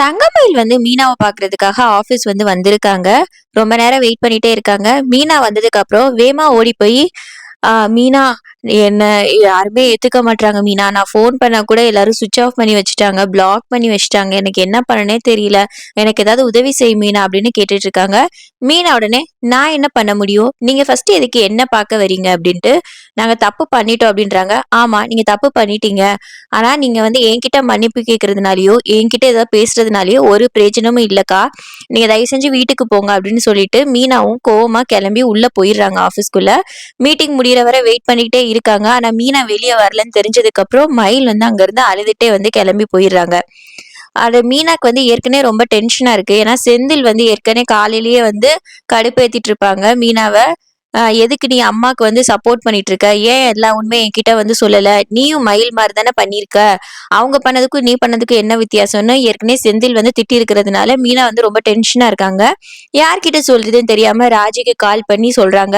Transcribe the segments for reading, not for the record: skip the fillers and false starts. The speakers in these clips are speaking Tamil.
தங்கமயில் வந்து மீனாவை பாக்குறதுக்காக ஆபீஸ் வந்து வந்திருக்காங்க. ரொம்ப நேரம் வெயிட் பண்ணிட்டே இருக்காங்க. மீனா வந்ததுக்கு அப்புறம் வேமா ஓடி போய் மீனா என்ன யாருமே ஏத்துக்க மாட்றாங்க மீனா. நான் ஃபோன் பண்ணா கூட எல்லாரும் ஸ்விட்ச் ஆஃப் பண்ணி வச்சுட்டாங்க. பிளாக் பண்ணி வச்சுட்டாங்க. எனக்கு என்ன பண்ணனே தெரியல. எனக்கு ஏதாவது உதவி செய் மீனா அப்படின்னு கேட்டுட்டு இருக்காங்க. மீனா உடனே நான் என்ன பண்ண முடியும்? நீங்க ஃபர்ஸ்ட் எதுக்கு என்ன பார்க்க வரீங்க அப்படின்ட்டு நாங்க தப்பு பண்ணிட்டோம் அப்படின்றாங்க. ஆமா நீங்க தப்பு பண்ணிட்டீங்க. ஆனா நீங்க வந்து என்கிட்ட மன்னிப்பு கேட்கறதுனாலயோ என்கிட்ட ஏதாவது பேசுறதுனாலயோ ஒரு பிரயோஜனமும் இல்லக்கா. நீங்க தயவு செஞ்சு வீட்டுக்கு போங்க அப்படின்னு சொல்லிட்டு மீனாவும் கோவமா கிளம்பி உள்ள போயிடுறாங்க ஆபீஸ்க்குள்ள. மீட்டிங் முடியிற வரை வெயிட் பண்ணிக்கிட்டே இருக்காங்க. ஆனா மீனா வெளிய வரலன்னு தெரிஞ்சதுக்கு அப்புறம் மயில் வந்து அங்க இருந்து அழுதுட்டே வந்து கிளம்பி போயிடுறாங்க. அது மீனாக்கு வந்து ஏற்கனவே ரொம்ப டென்ஷனா இருக்கு. ஏன்னா செந்தில் வந்து ஏற்கனவே காலையிலேயே வந்து கடுப்பேத்திட்டு இருப்பாங்க மீனாவ. எதுக்கு நீ அம்மாக்கு வந்து சப்போர்ட் பண்ணிட்டு இருக்க? ஏன் எல்லா உண்மையும் என்கிட்ட வந்து சொல்லல? நீயும் மயில் மாதிரி தானே பண்ணியிருக்க. அவங்க பண்ணதுக்கும் நீ பண்ணதுக்கும் என்ன வித்தியாசம்னு ஏற்கனவே செந்தில் வந்து திட்டி இருக்கிறதுனால மீனா வந்து ரொம்ப டென்ஷனா இருக்காங்க. யார்கிட்ட சொல்றதுன்னு தெரியாம ராஜிக்கு கால் பண்ணி சொல்றாங்க.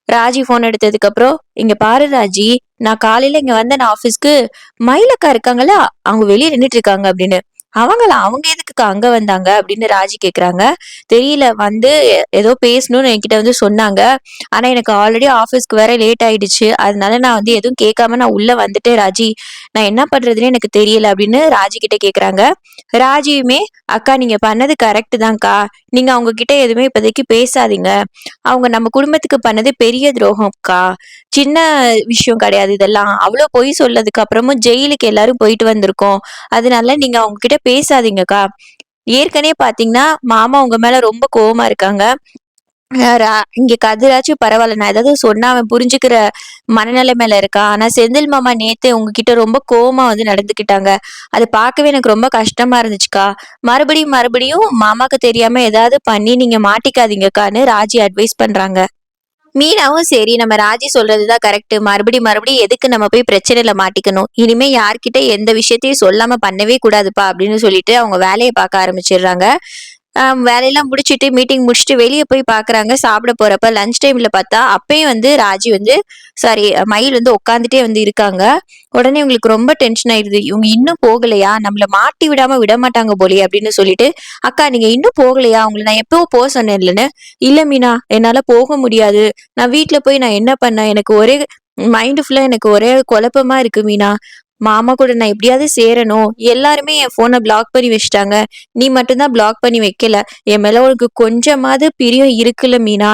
ராஜி போன் எடுத்ததுக்கு அப்புறம் இங்க பாரு ராஜி, நான் காலையில இங்க வந்தேன் ஆபீஸ்க்கு. மயிலக்கா இருக்காங்கல்ல, அவங்க வெளியே நின்னுட்டு இருக்காங்க அப்படின்னு. அவங்களா? அவங்க எதுக்குக்கா அங்க வந்தாங்க அப்படின்னு ராஜி கேக்குறாங்க. தெரியல, வந்து ஏதோ பேசணும்னு என்கிட்ட வந்து சொன்னாங்க. ஆனா எனக்கு ஆல்ரெடி ஆபீஸ்க்கு வேற லேட் ஆயிடுச்சு. அதனால நான் வந்து எதுவும் கேட்காம நான் உள்ள வந்துட்டேன் ராஜி. நான் என்ன பண்றதுன்னு எனக்கு தெரியல அப்படின்னு ராஜி கிட்ட கேக்குறாங்க. ராஜியுமே அக்கா நீங்க பண்ணது கரெக்ட் தான்க்கா. நீங்க அவங்க கிட்ட எதுவுமே இப்போதைக்கு பேசாதீங்க. அவங்க நம்ம குடும்பத்துக்கு பண்ணது பெரிய துரோகம்க்கா. சின்ன விஷயம் கிடையாது இதெல்லாம். அவ்வளோ பொய் சொல்லதுக்கு அப்புறமும் ஜெயிலுக்கு எல்லாரும் போயிட்டு வந்திருக்கோம். அதனால நீங்க அவங்க கிட்ட பேசாதீங்கக்கா. ஏற்கனவே பாத்தீங்கன்னா மாமா உங்க மேல ரொம்ப கோவமா இருக்காங்க. இங்க கதிராச்சும் பரவாயில்ல, நான் ஏதாவது சொன்னா அவன் புரிஞ்சுக்கிற மனநிலைமையில இருக்கான். ஆனா செந்தில் மாமா நேத்தே உங்ககிட்ட ரொம்ப கோவமா வந்து நடந்துக்கிட்டாங்க. அது பார்க்கவே எனக்கு ரொம்ப கஷ்டமா இருந்துச்சுக்கா. மறுபடியும் மறுபடியும் மாமாக்கு தெரியாம ஏதாவது பண்ணி நீங்க மாட்டிக்காதீங்கக்கான்னு ராஜி அட்வைஸ் பண்றாங்க. மீனாவும் சரி நம்ம ராஜி சொல்றதுதான் கரெக்ட். மறுபடியும் மறுபடியும் எதுக்கு நம்ம போய் பிரச்சனையில மாட்டிக்கணும்? இனிமே யார்கிட்ட எந்த விஷயத்தையும் சொல்லாம பண்ணவே கூடாதுப்பா அப்படின்னு சொல்லிட்டு அவங்க வேலையை பார்க்க ஆரம்பிச்சிடுறாங்க. வேலையெல்லாம் முடிச்சுட்டு மீட்டிங் முடிச்சுட்டு வெளிய போய் பாக்குறாங்க. சாப்பிட போறப்ப லஞ்ச் டைம்ல பார்த்தா அப்பயும் வந்து ராஜி வந்து சாரி மயில் வந்து உட்காந்துட்டே வந்து இருக்காங்க. உடனே இவங்களுக்கு ரொம்ப டென்ஷன் ஆயிடுது. இவங்க இன்னும் போகலையா? நம்மள மாட்டி விடாம விட மாட்டாங்க போலயே அப்படின்னு சொல்லிட்டு, அக்கா நீங்க இன்னும் போகலையா? உங்களை நான் எப்பவும் போக சொன்னேன் இல்லைன்னு. இல்ல மீனா என்னால போக முடியாது. நான் வீட்ல போய் நான் என்ன பண்ணேன்? எனக்கு ஒரே மைண்ட் ஃபுல்லா எனக்கு ஒரே குழப்பமா இருக்கு மீனா. மாமா கூட நான் எப்படியாவது சேரணும். எல்லாருமே என் போனை பிளாக் பண்ணி வச்சுட்டாங்க. நீ மட்டும்தான் பிளாக் பண்ணி வைக்கல. என் மேல உனக்கு கொஞ்சமாவது பிரியம் இருக்குல்ல மீனா.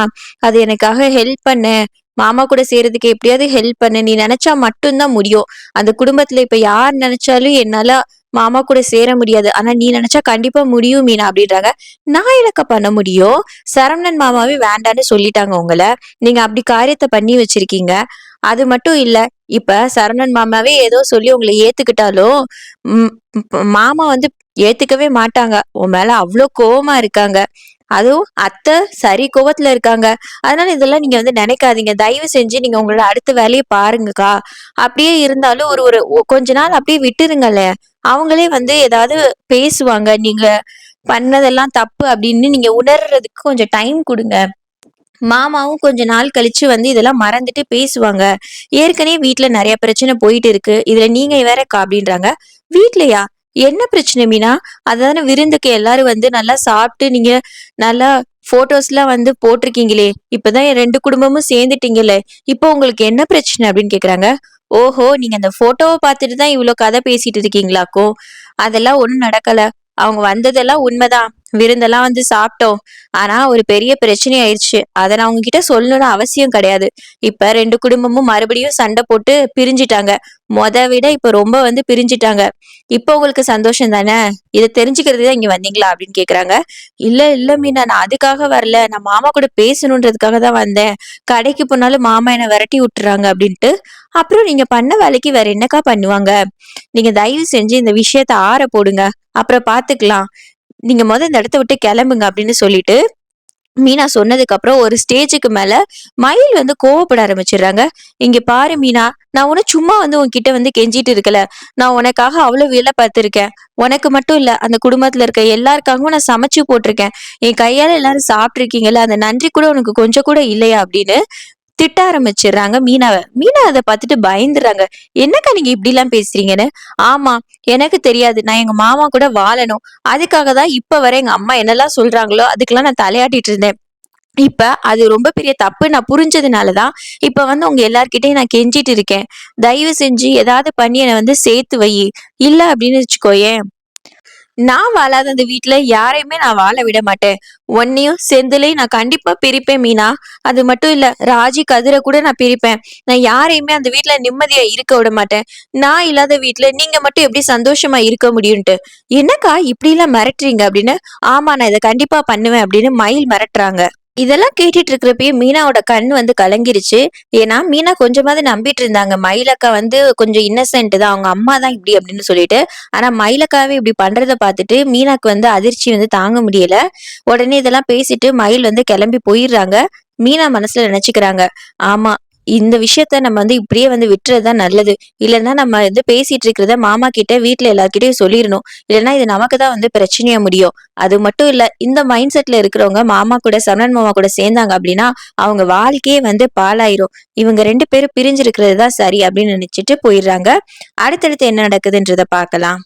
அது எனக்காக ஹெல்ப் பண்ணு. மாமா கூட சேர்றதுக்கு எப்படியாவது ஹெல்ப் பண்ணு. நீ நினைச்சா மட்டும்தான் முடியும். அந்த குடும்பத்துல இப்ப யார் நினைச்சாலும் என்னால மாமா கூட சேர முடியாது. ஆனா நீ நினைச்சா கண்டிப்பா முடியும் மீனா அப்படின்றாங்க. நான் எனக்கு பண்ண முடியும். சரவணன் மாமாவே வேண்டான்னு சொல்லிட்டாங்க உங்கள. நீங்க அப்படி காரியத்தை பண்ணி வச்சிருக்கீங்க. அது மட்டும் இல்ல. இப்ப சரவணன் மாமாவே ஏதோ சொல்லி உங்களை ஏத்துக்கிட்டாலும் ம், மாமா வந்து ஏத்துக்கவே மாட்டாங்க. உன் மேல அவ்ளோ கோவமா இருக்காங்க. அதுவும் அத்தை சரி கோவத்துல இருக்காங்க. அதனால இதெல்லாம் நீங்க வந்து நினைக்காதீங்க. தயவு செஞ்சு நீங்க உங்களோட அடுத்த வேலையை பாருங்கக்கா. அப்படியே இருந்தாலும் ஒரு ஒரு கொஞ்ச நாள் அப்படியே விட்டுருங்களேன். அவங்களே வந்து ஏதாவது பேசுவாங்க. நீங்க பண்ணதெல்லாம் தப்பு அப்படின்னு நீங்க உணர்றதுக்கு கொஞ்சம் டைம் கொடுங்க. மாமாவும் கொஞ்ச நாள் கழிச்சு வந்து இதெல்லாம் மறந்துட்டு பேசுவாங்க. ஏற்கனவே வீட்ல நெறைய பிரச்சனை போயிட்டு இருக்கு. இதுல நீங்க வேறக்கா அப்படின்றாங்க. வீட்லயா? என்ன பிரச்சனை மீனா? அதான விருந்துக்கு எல்லாரும் வந்து நல்லா சாப்பிட்டு நீங்க நல்லா போட்டோஸ்லாம் வந்து போட்டிருக்கீங்களே. இப்பதான் என் 2 குடும்பமும் சேர்ந்துட்டீங்களே. இப்போ உங்களுக்கு என்ன பிரச்சனை அப்படின்னு கேக்குறாங்க. ஓஹோ! நீங்க அந்த போட்டோவ பார்த்துட்டு தான் இவ்ளோ கதை பேசிட்டு இருக்கீங்களாக்கும். அதெல்லாம் ஒண்ணும் நடக்கல. அவங்க வந்ததெல்லாம் உண்மைதான். விருந்தெல்லாம் வந்து சாப்பிட்டோம். ஆனா ஒரு பெரிய பிரச்சனை ஆயிருச்சு. அத நான் உங்ககிட்ட சொல்லணும்னு அவசியம் கிடையாது. இப்ப 2 குடும்பமும் மறுபடியும் சண்டை போட்டு பிரிஞ்சுட்டாங்க. விட இப்ப ரொம்ப வந்து பிரிஞ்சுட்டாங்க. இப்ப உங்களுக்கு சந்தோஷம் தானே? இத தெரிஞ்சுக்கிறதுக்கு தான் இங்க வந்தீங்களா? அப்படின்னு கேக்குறாங்க. இல்ல இல்ல மீனா, நான் அதுக்காக வரல. நான் மாமா கூட பேசணுன்றதுக்காக தான் வந்தேன். கடைக்கு போனாலும் மாமா என்ன விரட்டி விட்டுறாங்க அப்படின்ட்டு. அப்புறம் நீங்க பண்ண வேலைக்கு வேற என்னக்கா பண்ணுவாங்க? நீங்க தயவு செஞ்சு இந்த விஷயத்த ஆற போடுங்க. அப்புறம் பாத்துக்கலாம். நீங்க இந்த இடத்த விட்டு கிளம்புங்க அப்படின்னு சொல்லிட்டு மீனா சொன்னதுக்கு அப்புறம் ஒரு ஸ்டேஜுக்கு மேல மயில் வந்து கோவப்பட ஆரம்பிச்சிடுறாங்க. இங்க பாரு மீனா, நான் உன சும்மா வந்து உன்கிட்ட வந்து கெஞ்சிட்டு இருக்கல. நான் உனக்காக அவ்வளவு வேலை பார்த்திருக்கேன். உனக்கு மட்டும் இல்ல, அந்த குடும்பத்துல இருக்க எல்லாருக்காகவும் நான் சமைச்சு போட்டிருக்கேன். என் கையால எல்லாரும் சாப்பிட்டு இருக்கீங்கல்ல, அந்த நன்றி கூட உனக்கு கொஞ்சம் கூட இல்லையா அப்படின்னு திட்ட ஆரம்பிச்சிடுறாங்க மீனாவ. மீனா அத பார்த்துட்டு பயந்துடுறாங்க. "என்னக்கா நீங்க இப்படிலாம் பேசுறீங்கன்னு?" "ஆமா, எனக்கு தெரியாது. நான் எங்க மாமா கூட வாழணும். அதுக்காக தான் இப்ப வரை எங்க அம்மா என்னெல்லாம் சொல்றாங்களோ, அதுக்கெல்லாம் நான் தலையாட்டிட்டு இருந்தேன். இப்ப அது ரொம்ப பெரிய தப்பு நான் புரிஞ்சதுனால தான், இப்ப வந்து உங்க எல்லார்கிட்டயும் நான் கெஞ்சிட்டு இருக்கேன். தயவு செஞ்சு ஏதாவது பண்ணி என்ன வந்து சேர்த்து வையி. இல்ல அப்படின்னு வச்சுக்கோயேன், நான் வாழாத அந்த வீட்ல யாரையுமே நான் வாழ விட மாட்டேன். உன்னையும் செந்திலையும் நான் கண்டிப்பா பிரிப்பேன் மீனா. அது மட்டும் இல்ல, ராஜி, கதிர கூட நான் பிரிப்பேன். நான் யாரையுமே அந்த வீட்ல நிம்மதியா இருக்க விட மாட்டேன். நான் இல்லாத வீட்ல நீங்க மட்டும் எப்படி சந்தோஷமா இருக்க முடியும்ன்ட்டு. என்னக்கா இப்படிலாம் மிரட்டுறீங்க அப்படின்னு. ஆமா, நான் இத கண்டிப்பா பண்ணுவேன் அப்படின்னு மயில் மிரட்டுறாங்க. இதெல்லாம் கேட்டுட்டு இருக்கிறப்பயே மீனாவோட கண் வந்து கலங்கிருச்சு. ஏன்னா, மீனா கொஞ்சமாவது நம்பிட்டு இருந்தாங்க. மயிலக்கா வந்து கொஞ்சம் இன்னசென்ட் தான். அவங்க அம்மா தான் இப்படி அப்படின்னு சொல்லிட்டு. ஆனா மயிலக்காவே இப்படி பண்றத பார்த்துட்டு மீனாக்கு வந்து அதிர்ச்சி வந்து தாங்க முடியல. உடனே இதெல்லாம் பேசிட்டு மயில் வந்து கிளம்பி போயிடுறாங்க. மீனா மனசுல நினைச்சுக்கிறாங்க. ஆமா, இந்த விஷயத்த நம்ம வந்து இப்படியே வந்து விட்டுறது தான் நல்லது. இல்லன்னா நம்ம வந்து பேசிட்டு இருக்கிறத மாமா கிட்ட, வீட்ல எல்லார்கிட்டயும் சொல்லிரணும். இல்லன்னா இது நமக்கு தான் வந்து பிரச்சனையா முடியும். அது மட்டும் இல்ல, இந்த மைண்ட் செட்ல இருக்கிறவங்க மாமா கூட, சரவணன் மாமா கூட சேர்ந்தாங்க அப்படின்னா, அவங்க வாழ்க்கையே வந்து பாழாயிரும். இவங்க 2 பேரும் பிரிஞ்சிருக்கிறது தான் சரி அப்படின்னு நினைச்சுட்டு போயிடுறாங்க. அடுத்தடுத்து என்ன நடக்குதுன்றத பார்க்கலாம்.